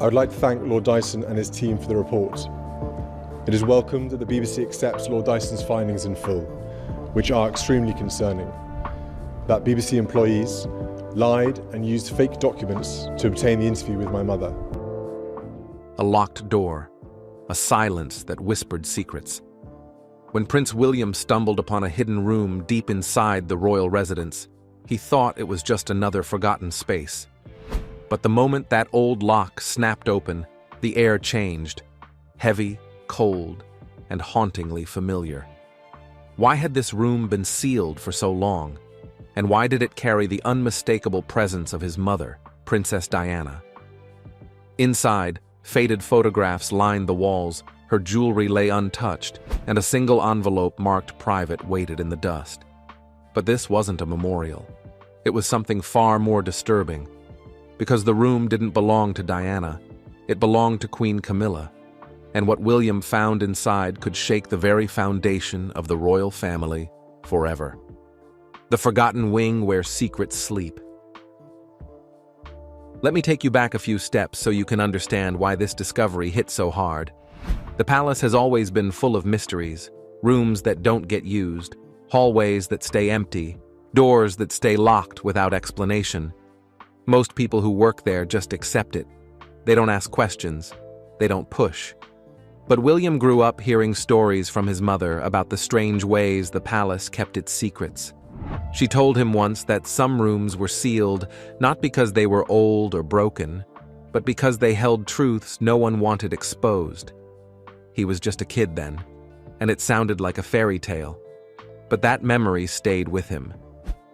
I would like to thank Lord Dyson and his team for the report. It is welcomed that the BBC accepts Lord Dyson's findings in full, which are extremely concerning. That BBC employees lied and used fake documents to obtain the interview with my mother. A locked door, a silence that whispered secrets. When Prince William stumbled upon a hidden room deep inside the royal residence, he thought it was just another forgotten space. But the moment that old lock snapped open, the air changed, heavy, cold, and hauntingly familiar. Why had this room been sealed for so long? And why did it carry the unmistakable presence of his mother, Princess Diana? Inside, faded photographs lined the walls, her jewelry lay untouched, and a single envelope marked private waited in the dust. But this wasn't a memorial. It was something far more disturbing. Because the room didn't belong to Diana, it belonged to Queen Camilla, and what William found inside could shake the very foundation of the royal family forever. The forgotten wing where secrets sleep. Let me take you back a few steps so you can understand why this discovery hit so hard. The palace has always been full of mysteries, rooms that don't get used, hallways that stay empty, doors that stay locked without explanation. Most people who work there just accept it. They don't ask questions. They don't push. But William grew up hearing stories from his mother about the strange ways the palace kept its secrets. She told him once that some rooms were sealed not because they were old or broken, but because they held truths no one wanted exposed. He was just a kid then, and it sounded like a fairy tale. But that memory stayed with him.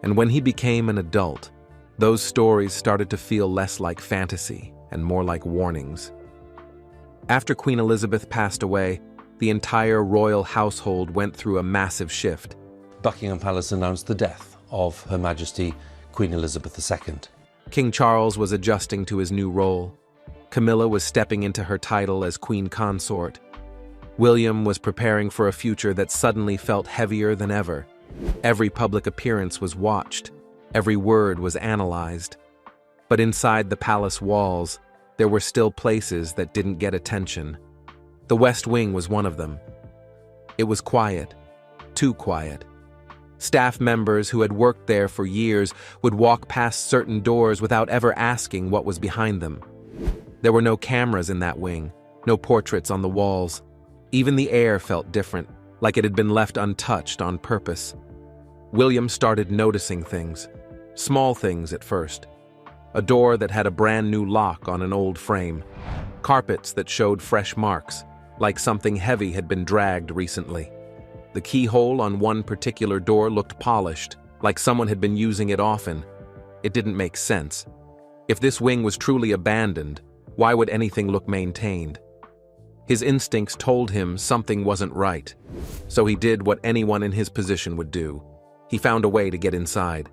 And when he became an adult, those stories started to feel less like fantasy and more like warnings. After Queen Elizabeth passed away, the entire royal household went through a massive shift. Buckingham Palace announced the death of Her Majesty Queen Elizabeth II. King Charles was adjusting to his new role. Camilla was stepping into her title as Queen Consort. William was preparing for a future that suddenly felt heavier than ever. Every public appearance was watched. Every word was analyzed. But inside the palace walls, there were still places that didn't get attention. The West Wing was one of them. It was quiet, too quiet. Staff members who had worked there for years would walk past certain doors without ever asking what was behind them. There were no cameras in that wing, no portraits on the walls. Even the air felt different, like it had been left untouched on purpose. William started noticing things, small things at first. A door that had a brand new lock on an old frame. Carpets that showed fresh marks, like something heavy had been dragged recently. The keyhole on one particular door looked polished, like someone had been using it often. It didn't make sense. If this wing was truly abandoned, why would anything look maintained? His instincts told him something wasn't right, so he did what anyone in his position would do. He found a way to get inside.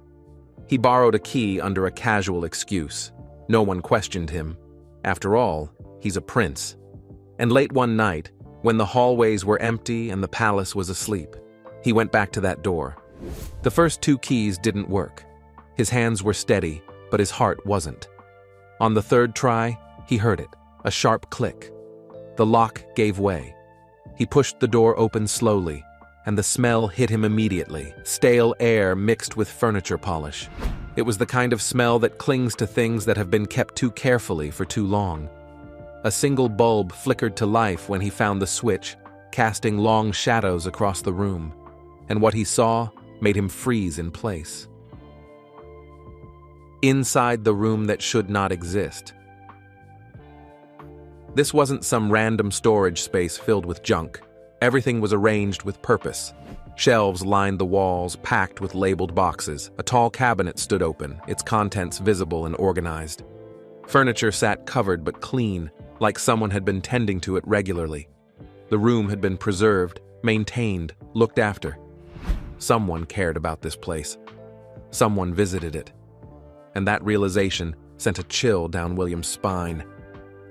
He borrowed a key under a casual excuse. No one questioned him. After all, he's a prince. And late one night, when the hallways were empty and the palace was asleep, he went back to that door. The first two keys didn't work. His hands were steady, but his heart wasn't. On the third try, he heard it, a sharp click. The lock gave way. He pushed the door open slowly, and the smell hit him immediately, stale air mixed with furniture polish. It was the kind of smell that clings to things that have been kept too carefully for too long. A single bulb flickered to life when he found the switch, casting long shadows across the room, and what he saw made him freeze in place. Inside the room that should not exist. This wasn't some random storage space filled with junk. Everything was arranged with purpose. Shelves lined the walls, packed with labeled boxes. A tall cabinet stood open, its contents visible and organized. Furniture sat covered but clean, like someone had been tending to it regularly. The room had been preserved, maintained, looked after. Someone cared about this place. Someone visited it. And that realization sent a chill down William's spine.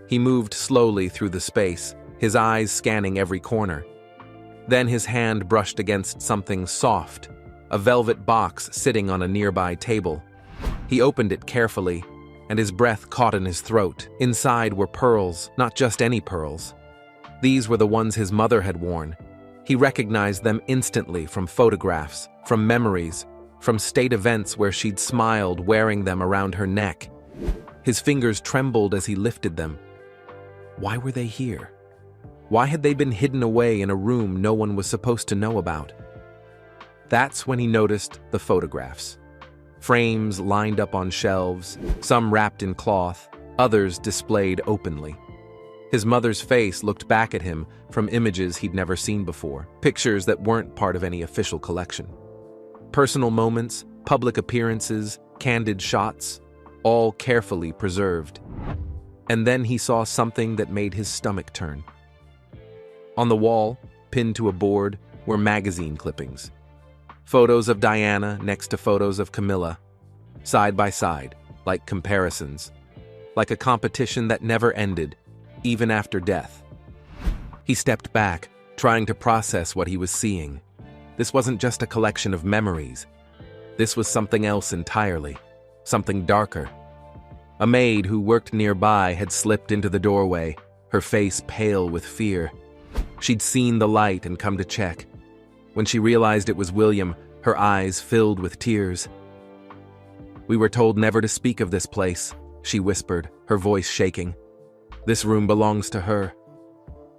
He moved slowly through the space, his eyes scanning every corner. Then his hand brushed against something soft, a velvet box sitting on a nearby table. He opened it carefully, and his breath caught in his throat. Inside were pearls, not just any pearls. These were the ones his mother had worn. He recognized them instantly from photographs, from memories, from state events where she'd smiled wearing them around her neck. His fingers trembled as he lifted them. Why were they here? Why had they been hidden away in a room no one was supposed to know about? That's when he noticed the photographs. Frames lined up on shelves, some wrapped in cloth, others displayed openly. His mother's face looked back at him from images he'd never seen before, pictures that weren't part of any official collection. Personal moments, public appearances, candid shots, all carefully preserved. And then he saw something that made his stomach turn. On the wall, pinned to a board, were magazine clippings. Photos of Diana next to photos of Camilla, side by side, like comparisons, like a competition that never ended, even after death. He stepped back, trying to process what he was seeing. This wasn't just a collection of memories. This was something else entirely, something darker. A maid who worked nearby had slipped into the doorway, her face pale with fear. She'd seen the light and come to check. When she realized it was William, her eyes filled with tears. "We were told never to speak of this place," she whispered, her voice shaking. "This room belongs to her."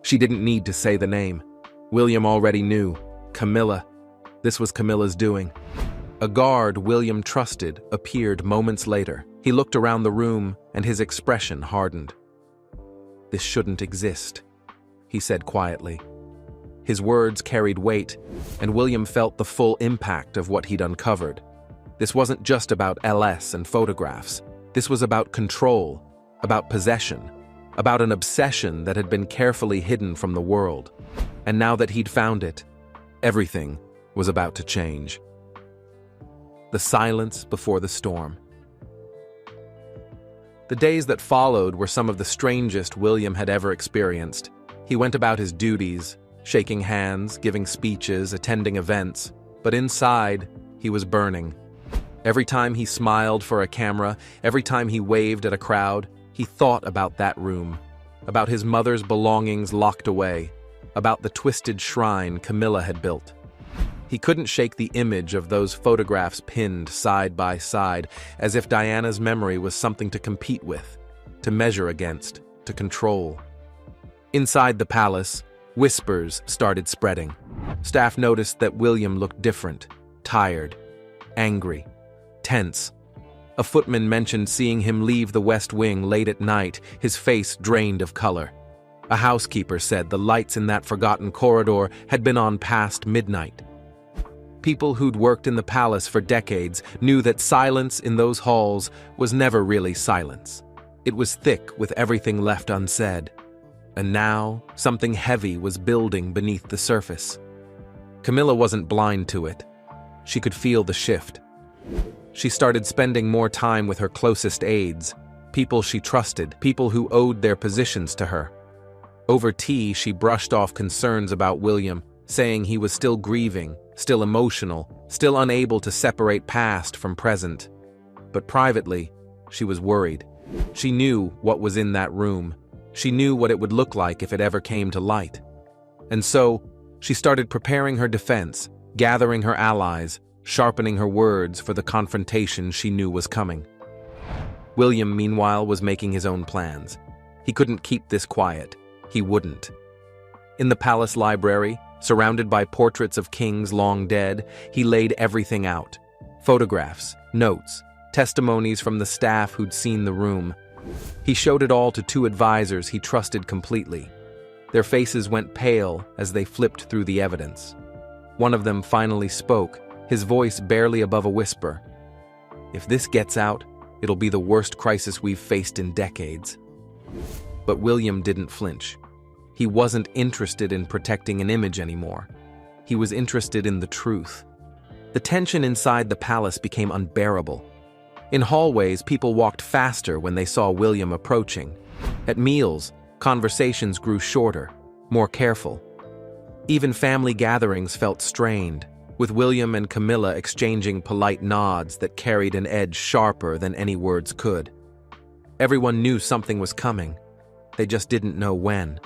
She didn't need to say the name. William already knew. Camilla. This was Camilla's doing. A guard William trusted appeared moments later. He looked around the room and his expression hardened. "This shouldn't exist," he said quietly. His words carried weight, and William felt the full impact of what he'd uncovered. This wasn't just about LS and photographs. This was about control, about possession, about an obsession that had been carefully hidden from the world. And now that he'd found it, everything was about to change. The silence before the storm. The days that followed were some of the strangest William had ever experienced. He went about his duties, shaking hands, giving speeches, attending events, but inside, he was burning. Every time he smiled for a camera, every time he waved at a crowd, he thought about that room, about his mother's belongings locked away, about the twisted shrine Camilla had built. He couldn't shake the image of those photographs pinned side by side, as if Diana's memory was something to compete with, to measure against, to control. Inside the palace, whispers started spreading. Staff noticed that William looked different, tired, angry, tense. A footman mentioned seeing him leave the West Wing late at night, his face drained of color. A housekeeper said the lights in that forgotten corridor had been on past midnight. People who'd worked in the palace for decades knew that silence in those halls was never really silence. It was thick with everything left unsaid. And now, something heavy was building beneath the surface. Camilla wasn't blind to it. She could feel the shift. She started spending more time with her closest aides, people she trusted, people who owed their positions to her. Over tea, she brushed off concerns about William, saying he was still grieving, still emotional, still unable to separate past from present. But privately, she was worried. She knew what was in that room. She knew what it would look like if it ever came to light. And so, she started preparing her defense, gathering her allies, sharpening her words for the confrontation she knew was coming. William, meanwhile, was making his own plans. He couldn't keep this quiet. He wouldn't. In the palace library, surrounded by portraits of kings long dead, he laid everything out. Photographs, notes, testimonies from the staff who'd seen the room. He showed it all to two advisors he trusted completely. Their faces went pale as they flipped through the evidence. One of them finally spoke, his voice barely above a whisper. "If this gets out, it'll be the worst crisis we've faced in decades." But William didn't flinch. He wasn't interested in protecting an image anymore. He was interested in the truth. The tension inside the palace became unbearable. In hallways, people walked faster when they saw William approaching. At meals, conversations grew shorter, more careful. Even family gatherings felt strained, with William and Camilla exchanging polite nods that carried an edge sharper than any words could. Everyone knew something was coming. They just didn't know when.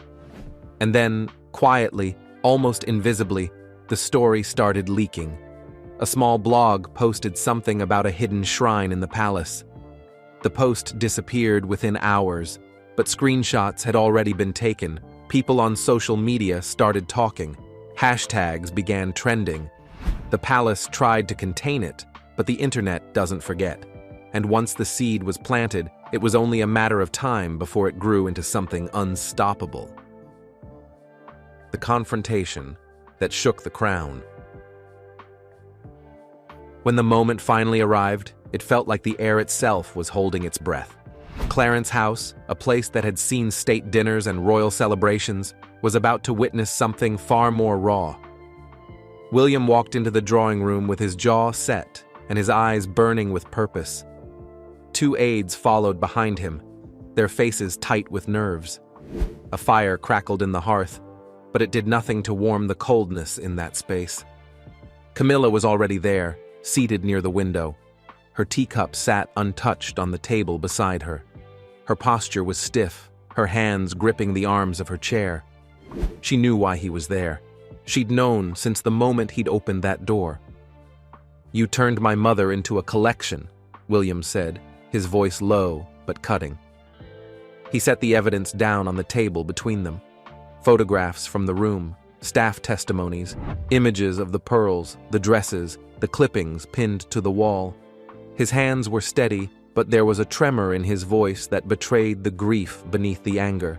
And then, quietly, almost invisibly, the story started leaking. A small blog posted something about a hidden shrine in the palace. The post disappeared within hours, but screenshots had already been taken. People on social media started talking. Hashtags began trending. The palace tried to contain it, but the internet doesn't forget. And once the seed was planted, it was only a matter of time before it grew into something unstoppable. The confrontation that shook the crown. When the moment finally arrived, it felt like the air itself was holding its breath. Clarence House, a place that had seen state dinners and royal celebrations, was about to witness something far more raw. William walked into the drawing room with his jaw set and his eyes burning with purpose. Two aides followed behind him, their faces tight with nerves. A fire crackled in the hearth, but it did nothing to warm the coldness in that space. Camilla was already there, seated near the window. Her teacup sat untouched on the table beside her. Her posture was stiff, her hands gripping the arms of her chair. She knew why he was there. She'd known since the moment he'd opened that door. "You turned my mother into a collection," William said, his voice low but cutting. He set the evidence down on the table between them. Photographs from the room, staff testimonies, images of the pearls, the dresses, the clippings pinned to the wall. His hands were steady, but there was a tremor in his voice that betrayed the grief beneath the anger.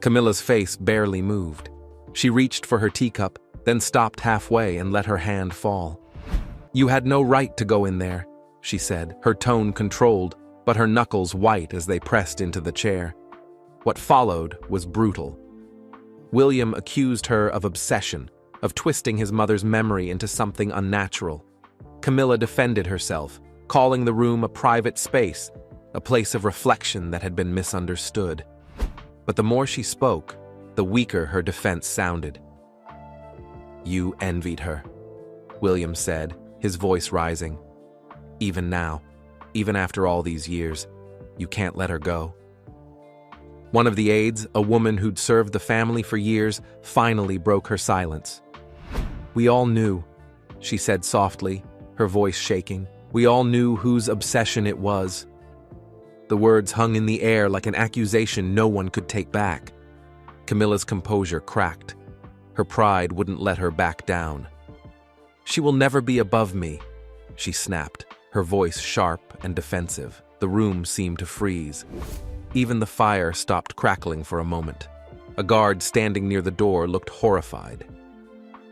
Camilla's face barely moved. She reached for her teacup, then stopped halfway and let her hand fall. "You had no right to go in there," she said, her tone controlled, but her knuckles white as they pressed into the chair. What followed was brutal. William accused her of obsession, of twisting his mother's memory into something unnatural. Camilla defended herself, calling the room a private space, a place of reflection that had been misunderstood. But the more she spoke, the weaker her defense sounded. "You envied her," William said, his voice rising. "Even now, even after all these years, you can't let her go." One of the aides, a woman who'd served the family for years, finally broke her silence. "We all knew," she said softly, her voice shaking. "We all knew whose obsession it was." The words hung in the air like an accusation no one could take back. Camilla's composure cracked. Her pride wouldn't let her back down. "She will never be above me," she snapped, her voice sharp and defensive. The room seemed to freeze. Even the fire stopped crackling for a moment. A guard standing near the door looked horrified.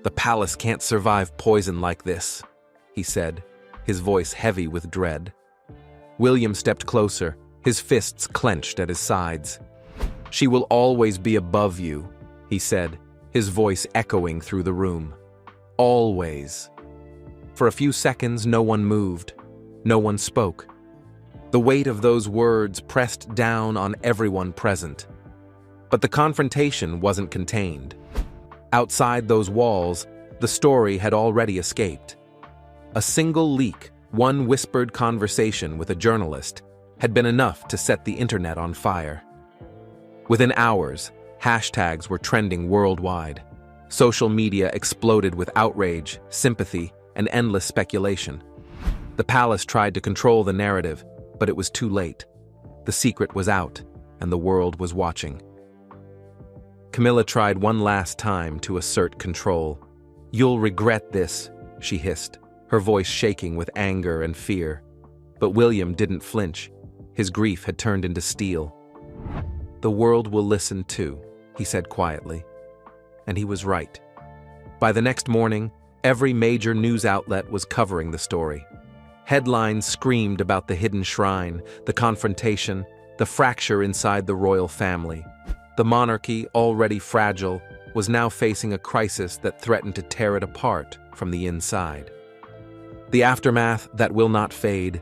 "The palace can't survive poison like this," he said, his voice heavy with dread. William stepped closer, his fists clenched at his sides. "She will always be above you," he said, his voice echoing through the room. "Always." For a few seconds, no one moved. No one spoke. The weight of those words pressed down on everyone present. But the confrontation wasn't contained. Outside those walls, the story had already escaped. A single leak, one whispered conversation with a journalist, had been enough to set the internet on fire. Within hours, hashtags were trending worldwide. Social media exploded with outrage, sympathy, and endless speculation. The palace tried to control the narrative, but it was too late. The secret was out, and the world was watching. Camilla tried one last time to assert control. "You'll regret this," she hissed, her voice shaking with anger and fear. But William didn't flinch. His grief had turned into steel. "The world will listen too," he said quietly. And he was right. By the next morning, every major news outlet was covering the story. Headlines screamed about the hidden shrine, the confrontation, the fracture inside the royal family. The monarchy, already fragile, was now facing a crisis that threatened to tear it apart from the inside. The aftermath that will not fade.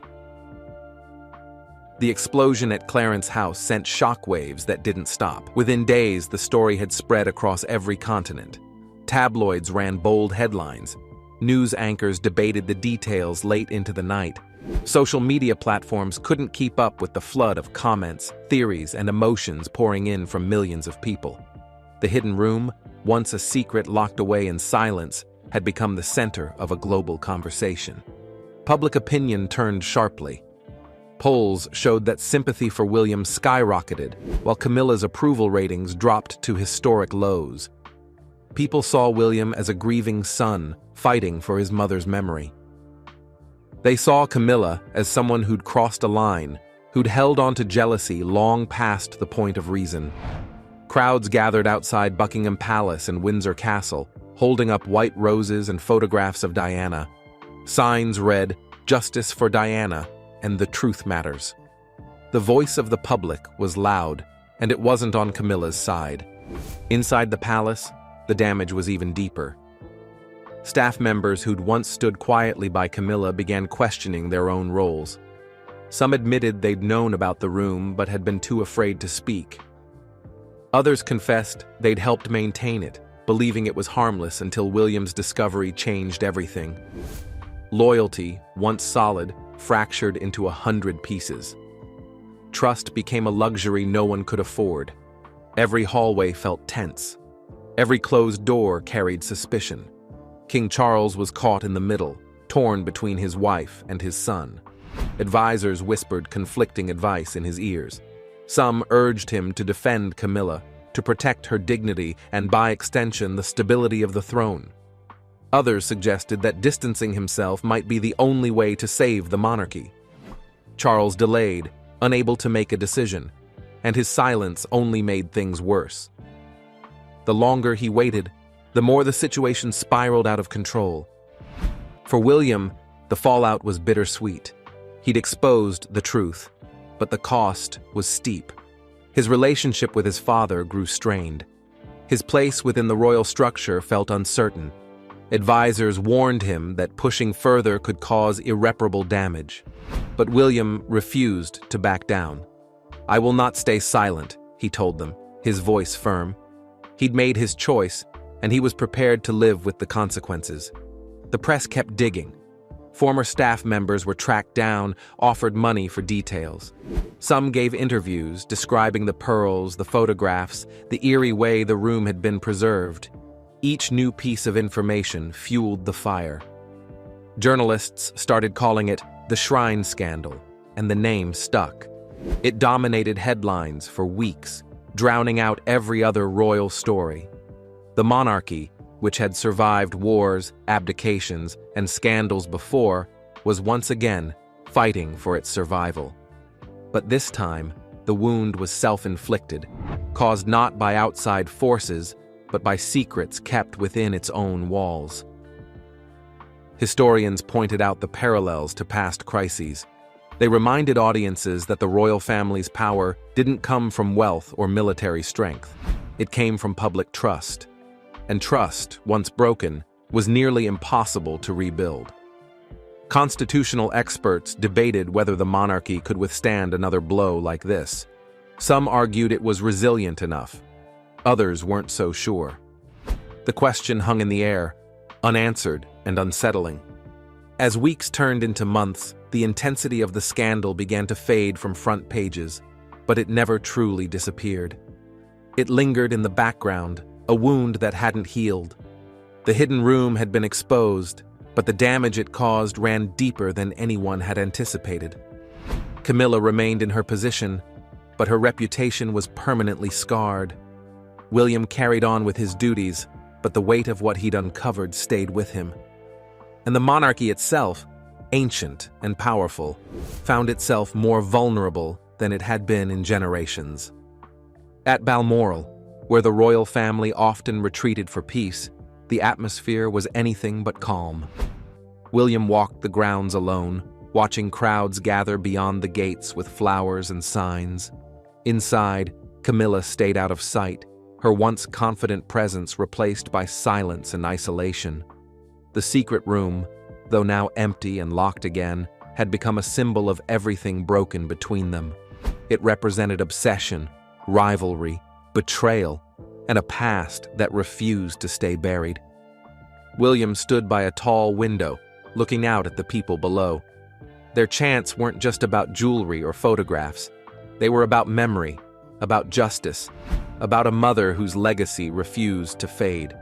The explosion at Clarence House sent shockwaves that didn't stop. Within days, the story had spread across every continent. Tabloids ran bold headlines. News anchors debated the details late into the night, Social media platforms couldn't keep up with the flood of comments, theories, and emotions pouring in from millions of people. The hidden room, once a secret locked away in silence, had become the center of a global conversation. Public opinion turned sharply. Polls showed that sympathy for William skyrocketed, while Camilla's approval ratings dropped to historic lows. People saw William as a grieving son, fighting for his mother's memory. They saw Camilla as someone who'd crossed a line, who'd held on to jealousy long past the point of reason. Crowds gathered outside Buckingham Palace and Windsor Castle, holding up white roses and photographs of Diana. Signs read, "Justice for Diana," and "The truth matters." The voice of the public was loud, and it wasn't on Camilla's side. Inside the palace, the damage was even deeper. Staff members who'd once stood quietly by Camilla began questioning their own roles. Some admitted they'd known about the room but had been too afraid to speak. Others confessed they'd helped maintain it, believing it was harmless until William's discovery changed everything. Loyalty, once solid, fractured into 100 pieces. Trust became a luxury no one could afford. Every hallway felt tense. Every closed door carried suspicion. King Charles was caught in the middle, torn between his wife and his son. Advisors whispered conflicting advice in his ears. Some urged him to defend Camilla, to protect her dignity and, by extension, the stability of the throne. Others suggested that distancing himself might be the only way to save the monarchy. Charles delayed, unable to make a decision, and his silence only made things worse. The longer he waited, the more the situation spiraled out of control. For William, the fallout was bittersweet. He'd exposed the truth, but the cost was steep. His relationship with his father grew strained. His place within the royal structure felt uncertain. Advisors warned him that pushing further could cause irreparable damage. But William refused to back down. "I will not stay silent," he told them, his voice firm. He'd made his choice, and he was prepared to live with the consequences. The press kept digging. Former staff members were tracked down, offered money for details. Some gave interviews describing the pearls, the photographs, the eerie way the room had been preserved. Each new piece of information fueled the fire. Journalists started calling it the Shrine Scandal, and the name stuck. It dominated headlines for weeks, drowning out every other royal story. The monarchy, which had survived wars, abdications, and scandals before, was once again fighting for its survival. But this time, the wound was self-inflicted, caused not by outside forces, but by secrets kept within its own walls. Historians pointed out the parallels to past crises. They reminded audiences that the royal family's power didn't come from wealth or military strength. It came from public trust. And trust, once broken, was nearly impossible to rebuild. Constitutional experts debated whether the monarchy could withstand another blow like this. Some argued it was resilient enough. Others weren't so sure. The question hung in the air, unanswered and unsettling. As weeks turned into months, the intensity of the scandal began to fade from front pages, but it never truly disappeared. It lingered in the background, a wound that hadn't healed. The hidden room had been exposed, but the damage it caused ran deeper than anyone had anticipated. Camilla remained in her position, but her reputation was permanently scarred. William carried on with his duties, but the weight of what he'd uncovered stayed with him. And the monarchy itself, ancient and powerful, found itself more vulnerable than it had been in generations. At Balmoral, where the royal family often retreated for peace, the atmosphere was anything but calm. William walked the grounds alone, watching crowds gather beyond the gates with flowers and signs. Inside, Camilla stayed out of sight, her once confident presence replaced by silence and isolation. The secret room, though now empty and locked again, had become a symbol of everything broken between them. It represented obsession, rivalry, betrayal, and a past that refused to stay buried. William stood by a tall window, looking out at the people below. Their chants weren't just about jewelry or photographs. They were about memory, about justice, about a mother whose legacy refused to fade.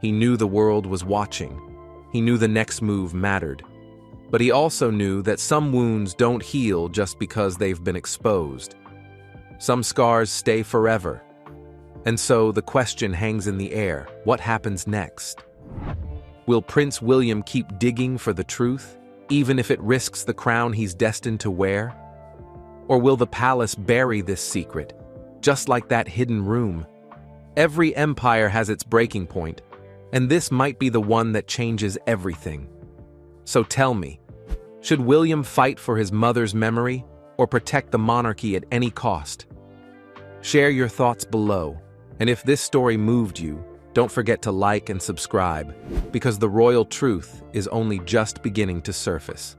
He knew the world was watching. He knew the next move mattered. But he also knew that some wounds don't heal just because they've been exposed. Some scars stay forever. And so the question hangs in the air: what happens next? Will Prince William keep digging for the truth, even if it risks the crown he's destined to wear? Or will the palace bury this secret, just like that hidden room? Every empire has its breaking point, and this might be the one that changes everything. So tell me, should William fight for his mother's memory or protect the monarchy at any cost? Share your thoughts below, and if this story moved you, don't forget to like and subscribe, because the royal truth is only just beginning to surface.